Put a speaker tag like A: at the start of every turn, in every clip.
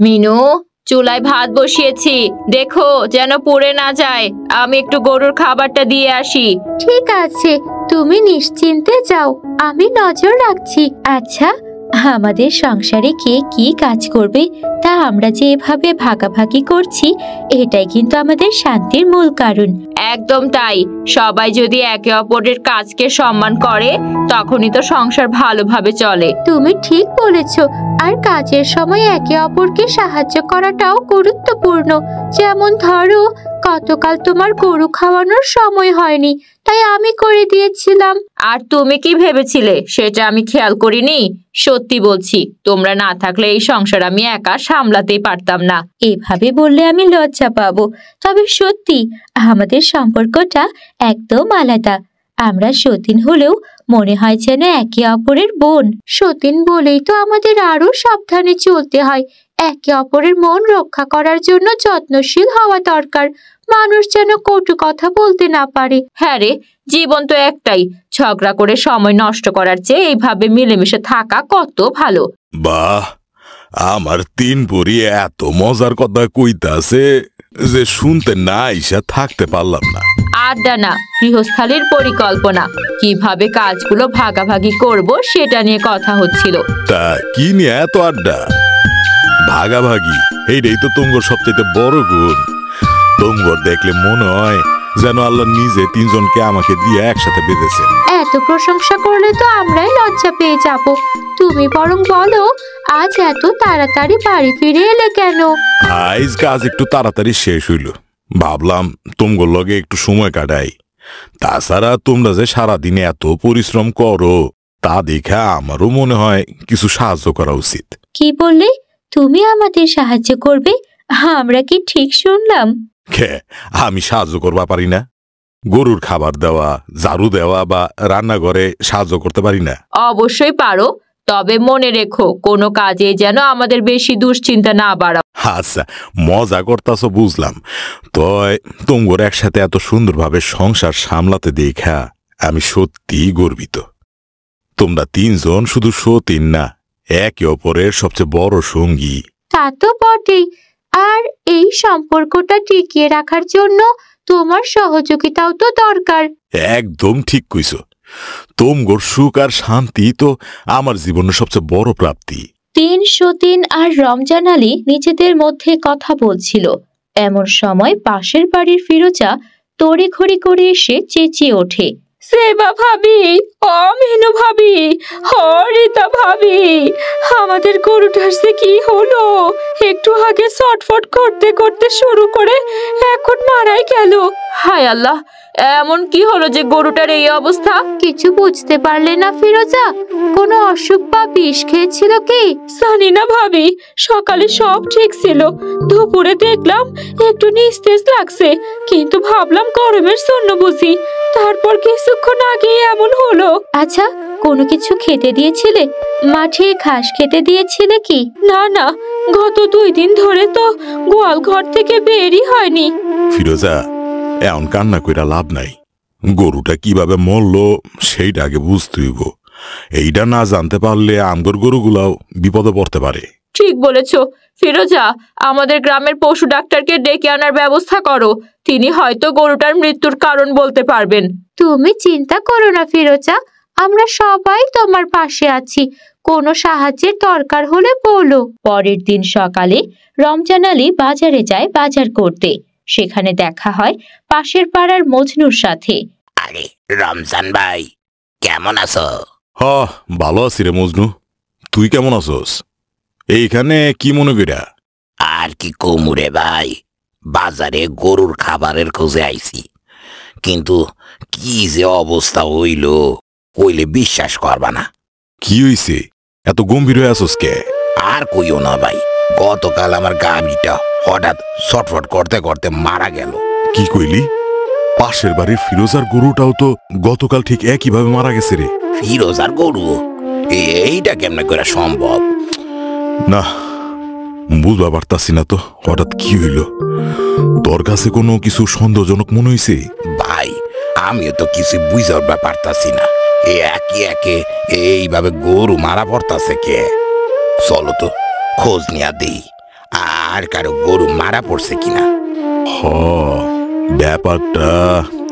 A: মিনু, চুলায় ভাত বসিয়েছি, দেখো যেন পুড়ে না যায়। আমি একটু গরুর খাবারটা দিয়ে আসি।
B: ঠিক আছে, তুমি নিশ্চিন্তে যাও, আমি নজর রাখছি। আচ্ছা, আমাদের সংসারে কে কি কাজ করবে তা আমরা যে এভাবে ভাগাভাগি করছি, এটাই কিন্তু আমাদের শান্তির মূল কারণ।
A: একদম তাই। সবাই যদি একে অপরের কাজকে সম্মান করে, তখনই তো সংসার ভালোভাবে চলে।
B: তুমি ঠিক বলেছ। আর কাজের সময় একে অপরকে সাহায্য করাটাও গুরুত্বপূর্ণ। যেমন ধরো, গতকাল তোমার গরু খাওয়ানোর সময় হয়নি, তাই আমি করে দিয়েছিলাম।
A: আর তুমি কি ভেবেছিলে সেটা আমি খেয়াল করিনি? সত্যি বলছি, তোমরা না থাকলে এই সংসার আমি একা সামলাতেই পারতাম না।
B: এভাবে বললে আমি লজ্জা পাবো, তবে সত্যি আমাদের সম্পর্কটা একদম আলাদা। আমরা সতীন হলেও মনে হয় যেন একে অপরের বোন। সতীন বলেই তো আমাদের আরো সাবধানে চলতে হয়। একে অপরের মন রক্ষা করার জন্য যত্নশীল হওয়া দরকার, মানুষ যেন কটু কথা বলতে না পারে।
A: হ্যাঁ রে, জীবন তো একটাই, ঝগড়া করে সময় নষ্ট করার চেয়ে এইভাবে মিলেমিশে থাকা কত ভালো।
C: বাহ, আমার তিন পরি এত মজার কথা কইতাছে যে শুনতে না ইসা থাকতে পারলাম না।
A: আড্ডা না, গৃহস্থালির পরিকল্পনা, কিভাবে কাজগুলো ভাগাভাগি করব সেটা নিয়ে কথা হচ্ছিল।
C: তা কি নিয়ে এত আড্ডা? ভাগাভাগি এইটাই তো তোমার সবচেয়ে বড় গুণ। তোমার দেখলে মনে হয় যেন আল্লাহ নিজে তিনজনকে আমাকে দিয়ে একসাথে বেঁধেছেন।
B: এত প্রশংসা করলে তো আমরাই লজ্জা পেয়ে যাব। তুমি বরং বলো, আজ এত তাড়াতাড়ি বাড়ি ফিরে এলে কেন?
C: আজ কাজ একটু তাড়াতাড়ি শেষ হইল, ভাবলাম তোমার লগে একটু সময় কাটাই। তাছাড়া তোমরা যে সারাদিনে এত পরিশ্রম করো তা দেখে আমারও মনে হয় কিছু সাহায্য করা উচিত।
B: কি বললে? তুমি আমাদের সাহায্য করবে? আমরা কি ঠিক শুনলাম?
C: আমি সাহায্য করবা পারি না? গরুর খাবার দেওয়া, ঝাড়ু দেওয়া বা রান্নাঘরে সাহায্য করতে পারি না?
A: অবশ্যই পারো, তবে মনে রেখো কোনো কাজে যেন আমাদের বেশি দুশ্চিন্তা না বাড়াও।
C: আচ্ছা, মজা করতাছো বুঝলাম। তয় তোমরা একসাথে এত সুন্দরভাবে সংসার সামলাতে দেখা আমি সত্যিই গর্বিত। তোমরা তিনজন শুধু সতীন না, একে অপরের সবচেয়ে বড় সঙ্গী।
B: তা তো বটেই। আর এই সম্পর্কটা টিকিয়ে রাখার জন্য তোমার সহযোগিতাও তো দরকার।
C: একদম ঠিক কইছো। তোমগোর সুখ আর শান্তি তো আমার জীবনের সবচেয়ে বড় প্রাপ্তি।
B: তিন সতীন আর রমজান আলী নিজেদের মধ্যে কথা বলছিল। এমন সময় পাশের বাড়ির ফিরোজা তড়িঘড়ি করে এসে চেঁচিয়ে ওঠে,
A: সেবা ভাবি, মিনু ভাবি, হরিতা ভাবি, আমাদের গরুটার সে কি হলো? একটু আগে ছটফট করতে করতে শুরু করে এখন মারাই গেল। হায় আল্লাহ, এমন কি হলো যে গরুটার এই অবস্থা?
B: কিছু বুঝতে পারলে না ফিরোজা? কোনো অসুখ বা বিষ খেয়েছিল কি?
A: জানি না ভাবি, সকালে সব ঠিক ছিল, দুপুরে দেখলাম একটু নিস্তেজ লাগছে, কিন্তু ভাবলাম গরমের জন্য বুঝি। তারপর কিছুক্ষণ আগে এমন হলো।
B: আচ্ছা, কোনো কিছু খেতে দিয়েছিলে? মাঠে ঘাস খেতে দিয়েছিলে কি?
A: না না, গত 2 দিন ধরে তো গোয়াল ঘর থেকে বেরই হয়নি।
C: ফিরোজা, এমন কান্না কইরা লাভ নাই। গরুটা কিভাবে মরল সেইটা আগে বুঝতে হইব। এইটা না জানতে পারলে আমগর গরুগুলাও বিপদে পড়তে পারে।
A: ঠিক বলেছ ফিরোজা, আমাদের গ্রামের পশু ডাক্তারকে ডেকে আনার ব্যবস্থা করো। তিনি হয়তো গরুটার মৃত্যুর কারণ বলতে পারবেন।
B: তুমি চিন্তা করো না ফিরোজা, আমরা সবাই তোমার পাশে আছি। কোনো সাহায্যের দরকার হলে বলো। পরের দিন সকালে রমজান আলী বাজারে যায় বাজার করতে। সেখানে দেখা হয় পাশের পাড়ার মজনুর সাথে।
D: আরে রমজান ভাই, কেমন আছো?
C: ভালো আছি রে মজনু, তুই কেমন আছোস? এইখানে কি মনে কইরা?
D: আর কি কমুরে ভাই, বাজারে গরুর খাবারের খোঁজে আইছি, কিন্তু কি যে অবস্থা কইলে বিশ্বাস করবা না।
C: কি হইছে? এত গম্ভীর হয়ে আছোস কে?
D: আর কইও না ভাই, গতকাল আমার গাড়িটা হঠাৎ ছটফট করতে করতে মারা গেল।
C: কি কইলি? পাশের বাড়ির ফিরোজার গরুটাও তো গতকাল ঠিক একইভাবে মারা গেছে রে।
D: ফিরোজার গরু? এইটা কেমনে করে সম্ভব?
C: না, বুঝবা পারতাছি না তো হঠাৎ কি হইল। তোর কাছে কোনো কিছু সন্দেহজনক মনে হইছে?
D: ভাই আমিও তো কিছু বুঝার পারতাছি না, একে একে এইভাবে গরু মারা পড়তাছে কে? চলো তো খোঁজ নিয়া দেই আর কারো গরু মারা পড়ছে কিনা।
C: হ, ব্যাপারটা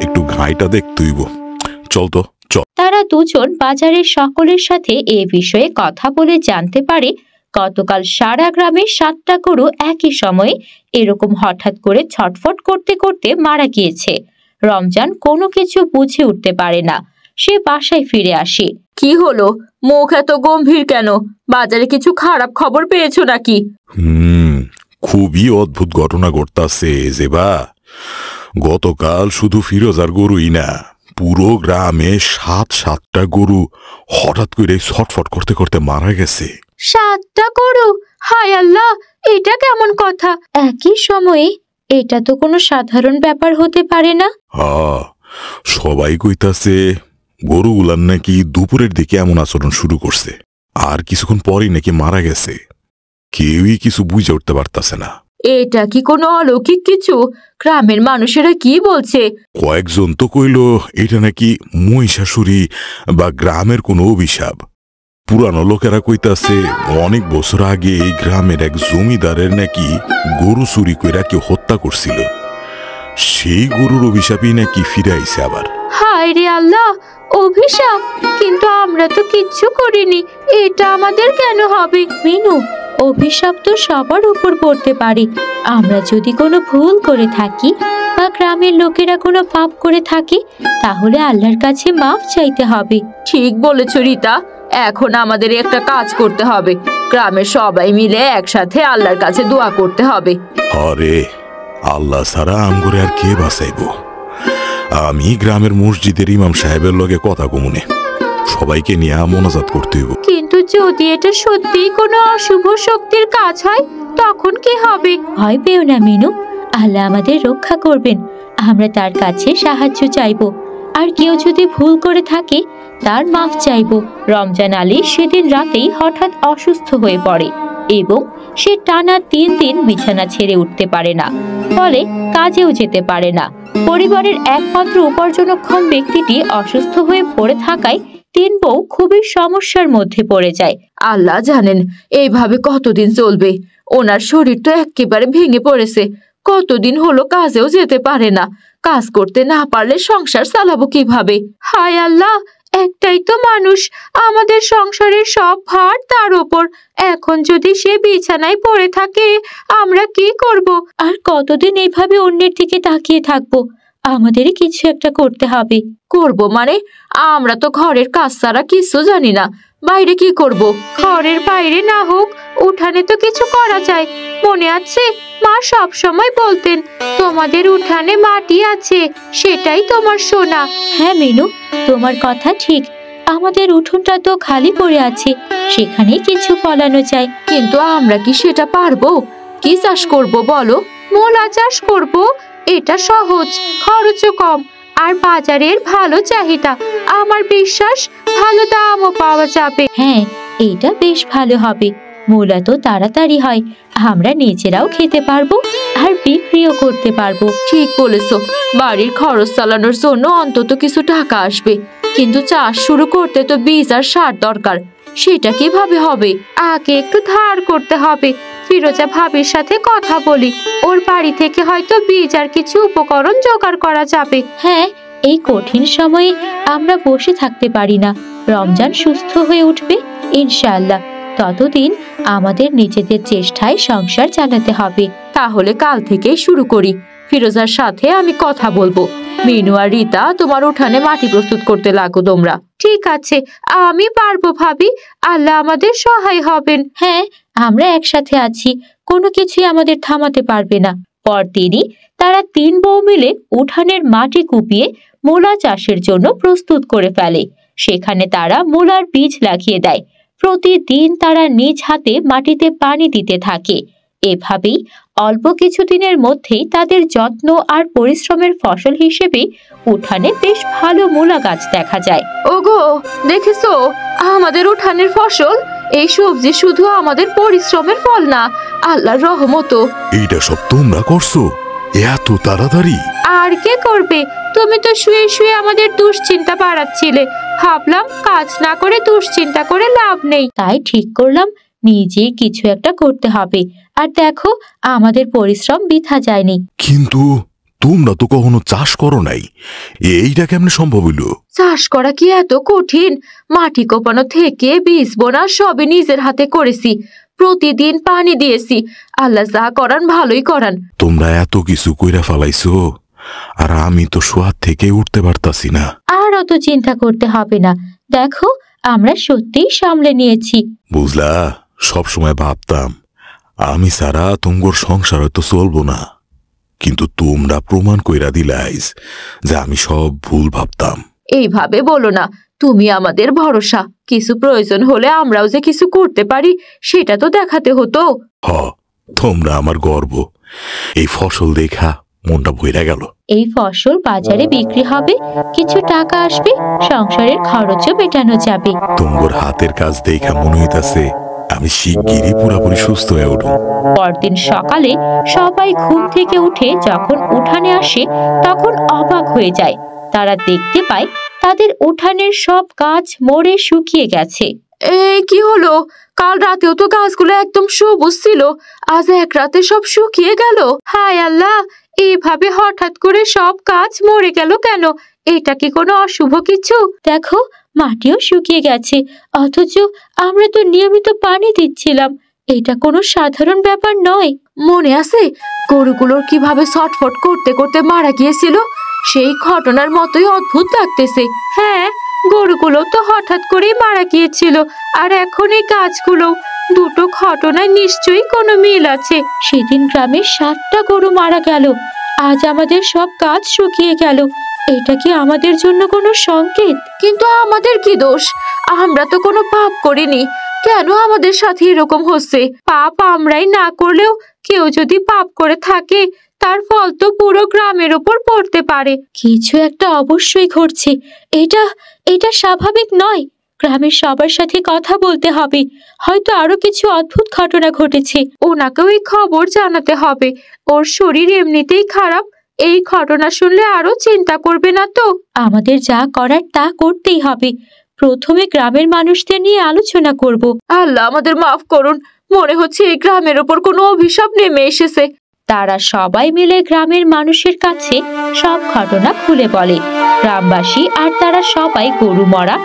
C: একটু ঘাইটা দেখতেইব। চল তো চল।
B: তারা দুজন বাজারের সকলের সাথে এ বিষয়ে কথা বলে জানতে পারে গতকাল সারা গ্রামে 7টা গরু একই সময়ে এরকম হঠাৎ করে ছটফট করতে করতে মারা গিয়েছে। রমজান কোনো কিছু বুঝে উঠতে পারে না। সে বাসায় ফিরে আসে।
A: কি হলো, মুখ এত গম্ভীর কেন? বাজারে কিছু খারাপ খবর পেয়েছো নাকি?
C: খুবই অদ্ভুত ঘটনা ঘটতাছে জেবা। গতকাল শুধু ফিরোজার গরুই না, পুরো গ্রামে 7টা গরু হঠাৎ করে ছটফট করতে করতে মারা গেছে।
B: 7টা গরু? হায় আল্লাহ, এটা কেমন কথা? একই সময়ে? এটা তো কোনো সাধারণ ব্যাপার হতে পারে না।
C: সবাই কইতাছে গরুগুলার নাকি দুপুরের দিকে এমন আচরণ শুরু করছে, আর কিছুক্ষণ পরেই নাকি মারা গেছে। কেউই কিছু বুঝে উঠতে পারতাছে না।
A: এটা কি কোনো অলৌকিক কিছু? গ্রামের মানুষেরা কি বলছে?
C: কয়েকজন তো কইল এটা নাকি মহিষাসুরী বা গ্রামের কোনো অভিশাপ। পুরানো লোকেরা কইতাছে অনেক বছর আগে এই গ্রামের এক জমিদারের নাকি গরু চুরি কইরা কেউ হত্যা করছিল। সেই গরুর অভিশাপই নাকি ফিরে আইছে আবার।
B: হায় রে আল্লাহ, অভিশাপ! কিন্তু আমরা তো কিচ্ছু করিনি, এটা আমাদের কেন হবে? মিনু, অভিশাপ তো সবার উপর পড়তে পারে। আমরা যদি কোনো ভুল করে থাকি বা গ্রামের লোকেরা কোনো পাপ করে থাকে, তাহলে আল্লাহর কাছে মাফ চাইতে হবে।
A: ঠিক বলেছ রীতা, এখন আমাদের একটা কাজ করতে হবে। গ্রামের সবাই মিলে একসাথে আল্লাহর কাছে দোয়া করতে হবে।
C: আরে আল্লাহ ছাড়া আমগরে আর কে বাঁচাইব? আমি গ্রামের মসজিদের ইমাম সাহেবের লগে কথা কমুনে সবাইকে নিয়ে মোনাজাত করতে হইব।
B: কিন্তু যদি এটা সত্যি কোনো অশুভ শক্তির কাজ হয়, তখন কি হবে? ভয় পেও না মিনু, আল্লাহ আমাদের রক্ষা করবেন। আমরা তার কাছে সাহায্য চাইব, আর কেউ যদি ভুল করে থাকে তার মাফ চাইব। রমজান আলী সেদিন রাতেই হঠাৎ অসুস্থ হয়ে পড়ে এবং সে টানা 3 দিন বিছানা ছেড়ে উঠতে পারে না, ফলে কাজেও যেতে পারে না। পরিবারের একমাত্র উপার্জনক্ষম ব্যক্তিটি অসুস্থ হয়ে পড়ে থাকায় 3 বউ খুবই সমস্যার মধ্যে পড়ে যায়।
A: আল্লাহ জানেন এইভাবে কতদিন চলবে। ওনার শরীর তো একেবারে ভেঙে পড়েছে। কতদিন হলো কাজেও যেতে পারে না। কাজ করতে না পারলে সংসার চালাবো কিভাবে?
B: হায় আল্লাহ, একটাই তো মানুষ, আমাদের সংসারের সব ভার তার ওপর। এখন যদি সে বিছানায় পড়ে থাকে, আমরা কি করব? আর কতদিন এইভাবে অন্যের দিকে তাকিয়ে থাকবো? আমাদেরই কিছু একটা করতে হবে।
A: করব মানে? আমরা তো ঘরের কাজ ছাড়া কিছু জানি না। বাইরে কি করব?
B: ঘরের বাইরে না হোক, উঠানে তো কিছু করা যায়। মনে আছে, মা সব সময় বলতেন, তোমাদের উঠানে মাটি আছে, সেটাই তোমার সোনা। হ্যাঁ মিনু, তোমার কথা ঠিক। আমাদের উঠোনটা তো খালি পড়ে আছে, সেখানেই কিছু ফলানো যায়।
A: কিন্তু আমরা কি সেটা পারবো? কি চাষ করব বলো?
B: মূলা চাষ করব। এটা সহজ, খরচও কম, আর বাজারের ভালো চাহিদা। আমার বিশ্বাস ভালো দামও পাওয়া যাবে। হ্যাঁ, এটা বেশ ভালো হবে। মূলা তো তাড়াতাড়ি হয়, আমরা নিজেরাও খেতে পারবো আর বিক্রিও করতে পারবো।
A: ঠিক বলেছো, বাড়ির খরচ চালানোর জন্য অন্তত কিছু টাকা আসবে। কিন্তু চাষ শুরু করতে তো বীজ আর সার দরকার। সেটা কিভাবে হবে?
B: আগে একটু ধার করতে হবে। ফিরোজা ভাবির সাথে কথা বলি, ওর বাড়ি থেকে হয়তো বীজ আর কিছু উপকরণ জোগাড় করা যাবে। হ্যাঁ, এই কঠিন সময়ে আমরা বসে থাকতে পারি না। রমজান সুস্থ হয়ে উঠবে ইনশাআল্লাহ। ততদিন আমাদের নিজেদের চেষ্টায় সংসার চালাতে হবে।
A: তাহলে কাল থেকেই শুরু করি। ফিরোজার সাথে আমি কথা বলবো। মিনু আর রীতা, তোমার উঠানে মাটি প্রস্তুত করতে লাগো তোমরা।
B: ঠিক আছে, আমি পারবো ভাবি। আল্লাহ আমাদের সহায় হবেন। হ্যাঁ, আমরা একসাথে আছি, কোনো কিছুই আমাদের থামাতে পারবে না। পরদিনই তারা 3 বউ মিলে উঠানের মাটি কুপিয়ে মূলা চাষের জন্য প্রস্তুত করে ফেলে। সেখানে তারা মূলার বীজ লাগিয়ে দেয়। প্রতিদিন তারা নিজ হাতে মাটিতে পানি দিতে থাকে। এভাবেই অল্প কিছুদিনের মধ্যেই তাদের যত্ন আর পরিশ্রমের ফসল হিসেবে উঠানে বেশ ভালো মূলা গাছ দেখা যায়।
A: ওগো, দেখেছো আমাদের উঠানের ফসল? এই সবজি শুধু আমাদের পরিশ্রমের ফল না, আল্লাহর রহমত।
C: এইটা সব তোমরা করছো এত তাড়াতাড়ি?
A: আর কে করবে? তুমি তো শুয়ে শুয়ে আমাদের দুশ্চিন্তা বাড়াচ্ছিলে। ভাবলাম কাজ না করে দুশ্চিন্তা করে লাভ নেই।
B: তাই ঠিক করলাম নিজে কিছু একটা করতে হবে। আর দেখো আমাদের পরিশ্রম বৃথা যায়নি।
C: কিন্তু তোমরা তো কখনো চাষ করো নাই, এইটা কেমনে সম্ভব হইলো?
A: চাষ করা কি এত কঠিন? মাটি কোপানো থেকে বীজ বোনা সবই নিজের হাতে করেছি। প্রতিদিন পানি দিয়েছি। আল্লাহ যা করান ভালোই করান।
C: তোমরা এত কিছু কইরা ফালাইছো, আর আমি তো শোয়ার থেকে উঠতে পারতাছি না।
B: আর অত চিন্তা করতে হবে না, দেখো আমরা সত্যিই সামলে নিয়েছি।
C: বুঝলা, সবসময় ভাবতাম আমি ছাড়া তোমার সংসার হয়তো চলবো না, কিন্তু তোমরা প্রমাণ কইরা দিলাইস যে আমি সব ভুল ভাবতাম।
A: এইভাবে বলো না, তুমি আমাদের ভরসা। কিছু প্রয়োজন হলে আমরাও যে কিছু করতে পারি সেটা তো দেখাতে হতো।
C: হ, তোমরা আমার গর্ব। এই ফসল দেখা মনটা ভইরা গেল।
B: এই ফসল বাজারে বিক্রি হবে, কিছু টাকা আসবে, সংসারের খরচও মেটানো যাবে।
C: তোমার হাতের কাজ দেখা মনে হইতাছে আমি শিগগিরই পুরাপুরি সুস্থ হয়ে উঠব।
B: পরদিন সকালে সবাই ঘুম থেকে উঠে যখন উঠানে আসে তখন অবাক হয়ে যায়। তারা দেখতে পায় তাদের উঠানের সব গাছ মরে শুকিয়ে গেছে।
A: এই কি হলো? কাল রাতেও তো গাছগুলো একদম সবুজ ছিল, আজ এক রাতে সব শুকিয়ে গেল। হায় আল্লাহ, এইভাবে হঠাৎ করে সব গাছ মরে গেল কেন? এটা কি কোনো অশুভ কিছু?
B: দেখো মাটিও শুকিয়ে গেছে, অথচ আমরা তো নিয়মিত পানি দিচ্ছিলাম। এটা কোনো সাধারণ ব্যাপার নয়।
A: মনে আছে গরুগুলোর কিভাবে ছটফট করতে করতে মারা গিয়েছিল? সেই ঘটনার মতোই অদ্ভুত লাগতেছে। হ্যাঁ, গরুগুলো তো হঠাৎ করেই মারা গিয়েছিল, আর এখন এই গাছগুলো। দুটো ঘটনায় নিশ্চয়ই কোনো মিল আছে।
B: সেদিন গ্রামে 7টা গরু মারা গেল, আজ আমাদের সব গাছ শুকিয়ে গেল। এটা কি আমাদের জন্য কোনো সংকেত?
A: কিন্তু আমাদের কি দোষ? আমরা তো কোনো পাপ করিনি। কেন আমাদের সাথে এরকম হচ্ছে? পাপ আমরাই না করলেও কেউ যদি পাপ করে থাকে তার ফল তো পুরো গ্রামের উপর পড়তে পারে।
B: কিছু একটা অবশ্যই ঘটছে। এটা এটা স্বাভাবিক নয়। গ্রামের সবার সাথে কথা বলতে হবে, হয়তো আরো কিছু অদ্ভুত ঘটনা ঘটেছে।
A: ওনাকেও এই খবর জানাতে হবে। ওর শরীর এমনিতেই খারাপ, এই ঘটনা শুনলে আরো চিন্তা করবে না তো?
B: আমাদের যা করার তা করতেই হবে। প্রথমে গ্রামের মানুষদের নিয়ে আলোচনা করব।
A: আল্লাহ আমাদের মাফ করুন, মনে হচ্ছে এই গ্রামের ওপর কোনো অভিশাপ নেমে এসেছে।
B: তারা সবাই মিলে গ্রামের মানুষের কাছে সব ঘটনা খুলে বলে। গ্রামবাসী আর তারা সবাই গরু মরা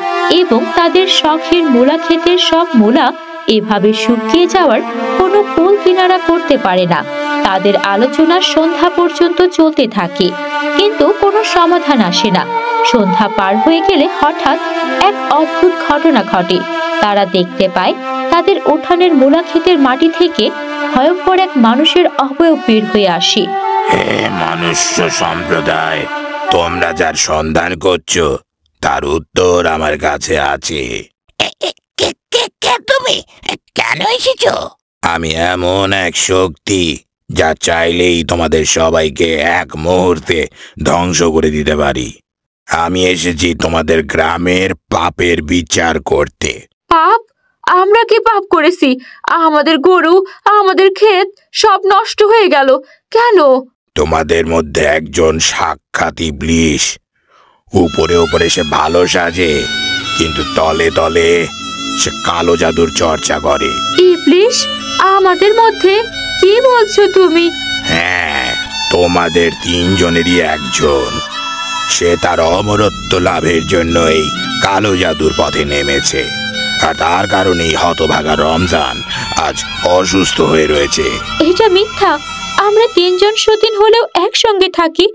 B: এবং তাদের শখের মূলা ক্ষেতের সব মূলা এভাবে শুকিয়ে যাওয়ার কোনো কুল কিনারা করতে পারে না। তাদের আলোচনা সন্ধ্যা পর্যন্ত চলতে থাকে, কিন্তু কোনো সমাধান আসে না। সন্ধ্যা পার হয়ে গেলে হঠাৎ এক অদ্ভুত ঘটনা ঘটে। তারা দেখতে পায় তাদের উঠানের মূলা ক্ষেতের মাটি থেকে ভয়ঙ্কর এক মানুষের অবয়ব বের হয়ে আসে।
D: হে মনুষ্য সম্প্রদায়, তোমরা যার সন্ধান করছো তার উত্তর আমার কাছে আছে। তুমি কেন এসেছো? আমি এমন এক শক্তি যা চাইলেই তোমাদের সবাইকে এক মুহূর্তে ধ্বংস করে দিতে পারি। আমি এসেছি তোমাদের গ্রামের পাপের বিচার করতে।
A: পাপ? আমরা কি পাপ করেছি? আমাদের গরু, আমাদের ক্ষেত সব নষ্ট হয়ে গেল কেন?
D: তোমাদের মধ্যে একজন সাক্ষাৎ ইবলিশ। উপরে উপরে সে ভালো সাজে, কিন্তু তলে তলে সে কালো জাদুর চর্চা করে।
A: ইবলিশ আমাদের মধ্যে? কি বলছো তুমি?
D: হ্যাঁ, তোমাদের 3 জনেরই একজন। সে তার অমরত্ব লাভের জন্য এই কালো জাদুর পথে নেমেছে, আর তার কারণেই হতভাগা রমজান আজ অসুস্থ হয়ে রয়েছে।
B: এটা মিথ্যা। আমরা 3 জন সতীন হলেও একসঙ্গে থাকি,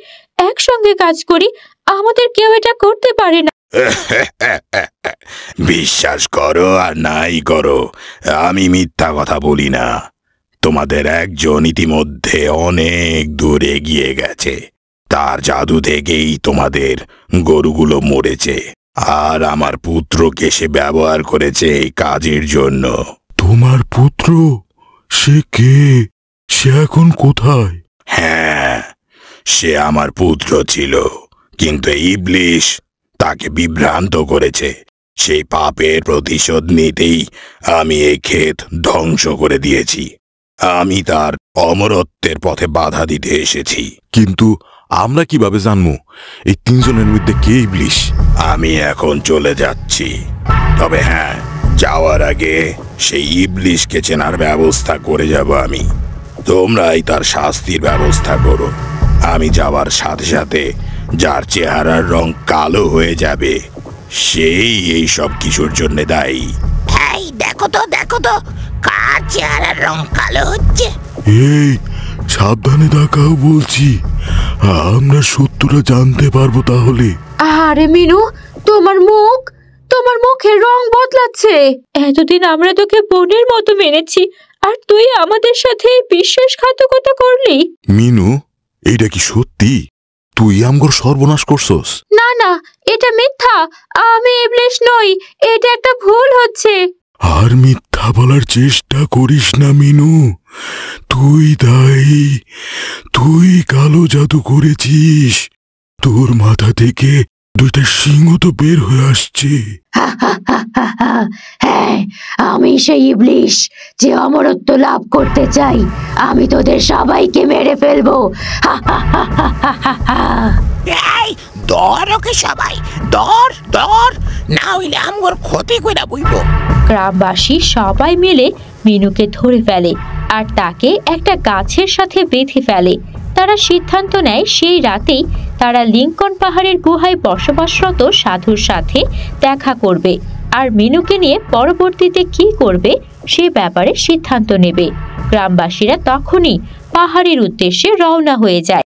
B: একসঙ্গে কাজ করি। আমাদের কেউ এটা করতে পারে না।
D: বিশ্বাস করো আর নাই করো, আমি মিথ্যা কথা বলি না। তোমাদের একজন ইতিমধ্যে অনেক দূর এগিয়ে গেছে। তার জাদু থেকেই তোমাদের গরুগুলো মরেছে, আর আমার পুত্রকে সে ব্যবহার করেছে এই কাজের জন্য।
C: তোমার পুত্র? সে কে? সে এখন কোথায়?
D: হ্যাঁ, সে আমার পুত্র ছিল, কিন্তু ইবলিশ তাকে বিভ্রান্ত করেছে। সেই পাপের প্রতিশোধ নিতেই আমি এই ক্ষেত ধ্বংস করে দিয়েছি। আমি তার অমরত্বের পথে বাধা দিতে এসেছি।
C: কিন্তু আমরা কিভাবে জানবো এই তিনজনের মধ্যে কে ইবলিশ?
D: আমি এখন চলে যাচ্ছি, তবে হ্যাঁ, যাওয়ার আগে সেই ইবলিশকে চেনার ব্যবস্থা করে যাব আমি। তোমরাই তার শাস্তির ব্যবস্থা করো। আমি যাওয়ার সাথে সাথে যার চেহারার রং কালো হয়ে যাবে, সেই এই সব কিছুর জন্য দায়ী।
E: এই দেখো তো কার চেহারার রং কালো হচ্ছে।
C: এই সাবধানে তাকাও বলছি, আমরা সত্যটা জানতে পারবো তাহলে।
A: আরে মিনু, তোমার মুখের রং বদলাচ্ছে। এতদিন আমরা তোকে বোনের মতো মেনেছি, আর তুই আমাদের সাথে বিশ্বাসঘাতকতা করলি।
C: মিনু, এইটা কি সত্যি? তুই আমগর সর্বনাশ করছস?
A: না না, এটা মিথ্যা। আমি ইবলিশ নই, এটা একটা ভুল হচ্ছে।
C: আর মিথ্যা বলার চেষ্টা করিস না মিনু, তুই দায়ী। তুই কালো জাদু করেছিস। তোর মাথা থেকে দুইটা সিংহ তো বের হয়ে আসছে।
B: হ্যাঁ, আমি সেই ইবলিশ যে অমরত্ব লাভ করতে চাই। আমি তোদের সবাইকে মেরে ফেলবো।
E: এই ধর ওকে সবাই, ধর, না হইলে আমগর ক্ষতি কইরা বইব।
B: গ্রামবাসী সবাই মিলে মিনুকে ধরে ফেলে আর তাকে একটা গাছের সাথে বেঁধে ফেলে। তারা সিদ্ধান্ত নেয় সেই রাতেই তারা লিংকন পাহাড়ের গুহায় বসবাসরত সাধুর সাথে দেখা করবে আর মিনুকে নিয়ে পরবর্তীতে কি করবে সে ব্যাপারে সিদ্ধান্ত নেবে। গ্রামবাসীরা তখনই পাহাড়ের উদ্দেশ্যে রওনা হয়ে যায়।